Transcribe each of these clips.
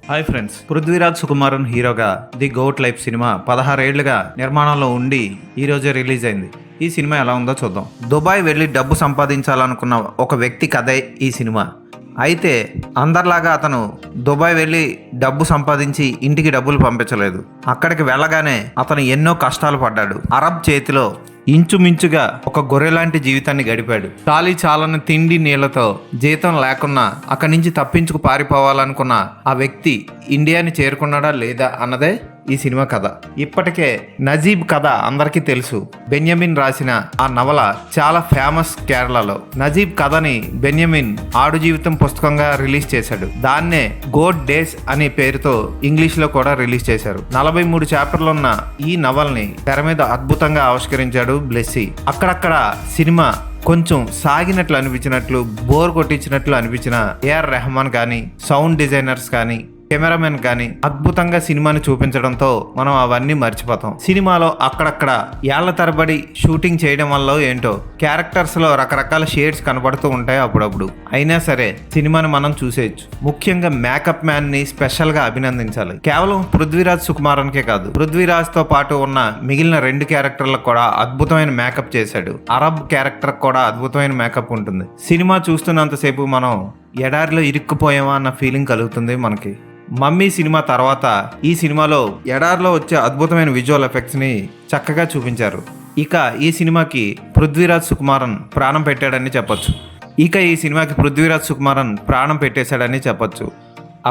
Hi friends, Prithviraj Sukumaran హీరోగా the goat life cinema 16 ఏళ్లుగా నిర్మాణంలో ఉండి ఈ రోజే రిలీజ్ అయింది. ఈ సినిమా ఎలా ఉందో చూద్దాం. దుబాయ్ వెళ్ళి డబ్బు సంపాదించాలనుకున్న ఒక వ్యక్తి కథే ఈ సినిమా. అయితే అందరిలాగా అతను దుబాయ్ వెళ్ళి డబ్బు సంపాదించి ఇంటికి డబ్బులు పంపించలేదు. అక్కడికి వెళ్ళగానే అతను ఎన్నో కష్టాలు పడ్డాడు. అరబ్ చేతిలో ఇంచుమించుగా ఒక గొర్రె లాంటి జీవితాన్ని గడిపాడు. చాలీ చాలని తిండి నీళ్లతో జీతం లేకున్నా అక్కడి నుంచి తప్పించుకు పారిపోవాలనుకున్న ఆ వ్యక్తి ఇండియాని చేరుకున్నాడా లేదా అన్నదే ఈ సినిమా కథ. ఇప్పటికే నజీబ్ కథ అందరికీ తెలుసు. బెన్యమిన్ రాసిన ఆ నవల చాలా ఫేమస్ కేరళలో. నజీబ్ కథని బెన్యమిన్ ఆడు జీవితం పుస్తకంగా రిలీజ్ చేశాడు. దాన్నే గోట్ డేస్ అనే పేరుతో ఇంగ్లీష్ లో కూడా రిలీజ్ చేశారు. 43 చాప్టర్లు ఉన్న ఈ నవల్ని తెర మీద అద్భుతంగా ఆవిష్కరించాడు బ్లెస్సీ. అక్కడక్కడ సినిమా కొంచెం సాగినట్లు అనిపించినట్లు, బోర్ కొట్టించినట్లు అనిపించిన ఏఆర్ రెహమాన్ కానీ, సౌండ్ డిజైనర్స్ కానీ, కెమెరామెన్ కానీ అద్భుతంగా సినిమాని చూపించడంతో మనం అవన్నీ మర్చిపోతాం. సినిమాలో అక్కడక్కడ ఏళ్ల తరబడి షూటింగ్ చేయడం వల్ల ఏంటో క్యారెక్టర్స్ లో రకరకాల షేడ్స్ కనబడుతూ ఉంటాయి అప్పుడప్పుడు. అయినా సరే సినిమాని మనం చూసేయచ్చు. ముఖ్యంగా మేకప్ మ్యాన్ ని స్పెషల్ గా అభినందించాలి. కేవలం పృథ్వీరాజ్ సుకుమారన్కే కాదు, పృథ్వీరాజ్ తో పాటు ఉన్న మిగిలిన 2 క్యారెక్టర్లకు కూడా అద్భుతమైన మేకప్ చేశాడు. అరబ్ క్యారెక్టర్ కూడా అద్భుతమైన మేకప్ ఉంటుంది. సినిమా చూస్తున్నంతసేపు మనం ఎడారిలో ఇరుక్కుపోయామా అన్న ఫీలింగ్ కలుగుతుంది మనకి. మమ్మీ సినిమా తర్వాత ఈ సినిమాలో ఎడారిలో వచ్చే అద్భుతమైన విజువల్ ఎఫెక్ట్స్ ని చక్కగా చూపించారు. ఇక ఈ సినిమాకి పృథ్వీరాజ్ సుకుమారన్ ప్రాణం పెట్టేశాడని చెప్పొచ్చు.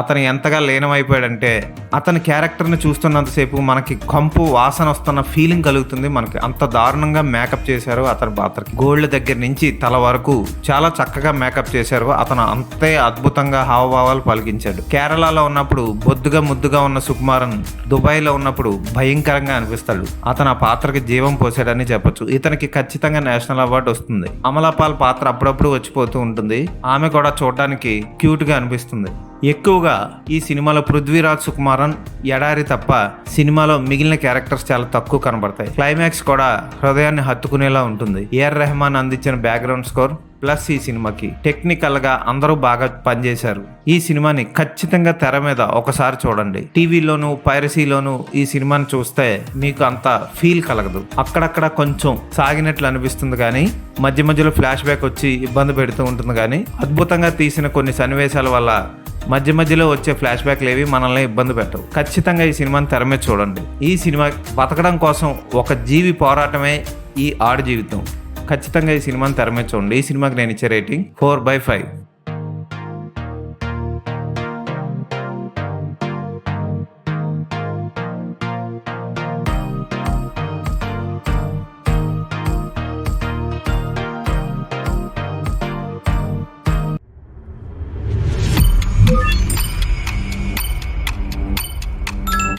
అతను ఎంతగా లీనమైపోయాడంటే అతని క్యారెక్టర్ని చూస్తున్నంతసేపు మనకి కంపు వాసన వస్తున్న ఫీలింగ్ కలుగుతుంది మనకి. అంత దారుణంగా మేకప్ చేశారు అతని పాత్రకి. గోల్డ్ దగ్గర నుంచి తల వరకు చాలా చక్కగా మేకప్ చేశారు. అతను అంతే అద్భుతంగా హావభావాలు పలికించాడు. కేరళలో ఉన్నప్పుడు బొద్దుగా ముద్దుగా ఉన్న సుకుమారన్ దుబాయ్లో ఉన్నప్పుడు భయంకరంగా అనిపిస్తాడు. అతను ఆ పాత్రకి జీవం పోసాడని చెప్పొచ్చు. ఇతనికి ఖచ్చితంగా నేషనల్ అవార్డు వస్తుంది. అమలాపాల్ పాత్ర అప్పుడప్పుడు వచ్చిపోతూ ఉంటుంది. ఆమె కూడా చూడడానికి క్యూట్ గా అనిపిస్తుంది. ఎక్కువగా ఈ సినిమాలో పృథ్వీరాజ్ సుకుమారన్, ఎడారి తప్ప సినిమాలో మిగిలిన క్యారెక్టర్స్ చాలా తక్కువ కనబడతాయి. క్లైమాక్స్ కూడా హృదయాన్ని హత్తుకునేలా ఉంటుంది. ఏఆర్ రెహమాన్ అందించిన బ్యాక్గ్రౌండ్ స్కోర్ ప్లస్ ఈ సినిమాకి టెక్నికల్ గా అందరూ బాగా పనిచేశారు. ఈ సినిమాని ఖచ్చితంగా తెర మీద ఒకసారి చూడండి. టీవీలోను పైరసీలోను ఈ సినిమాని చూస్తే మీకు అంత ఫీల్ కలగదు. అక్కడక్కడ కొంచెం సాగినట్లు అనిపిస్తుంది కానీ మధ్య మధ్యలో ఫ్లాష్ బ్యాక్ వచ్చి ఇబ్బంది పెడుతూ ఉంటుంది. కానీ అద్భుతంగా తీసిన కొన్ని సన్నివేశాల వల్ల మధ్య మధ్యలో వచ్చే ఫ్లాష్ బ్యాక్లు ఏవి మనల్ని ఇబ్బంది పెట్టవు. ఖచ్చితంగా ఈ సినిమాని తెర మీద చూడండి. ఈ సినిమా బతకడం కోసం ఒక జీవి పోరాటమే ఈ ఆడు జీవితం. ఖచ్చితంగా ఈ సినిమాని తెర మీద చూడండి. ఈ సినిమాకి నేను ఇచ్చే రేటింగ్ 4/5.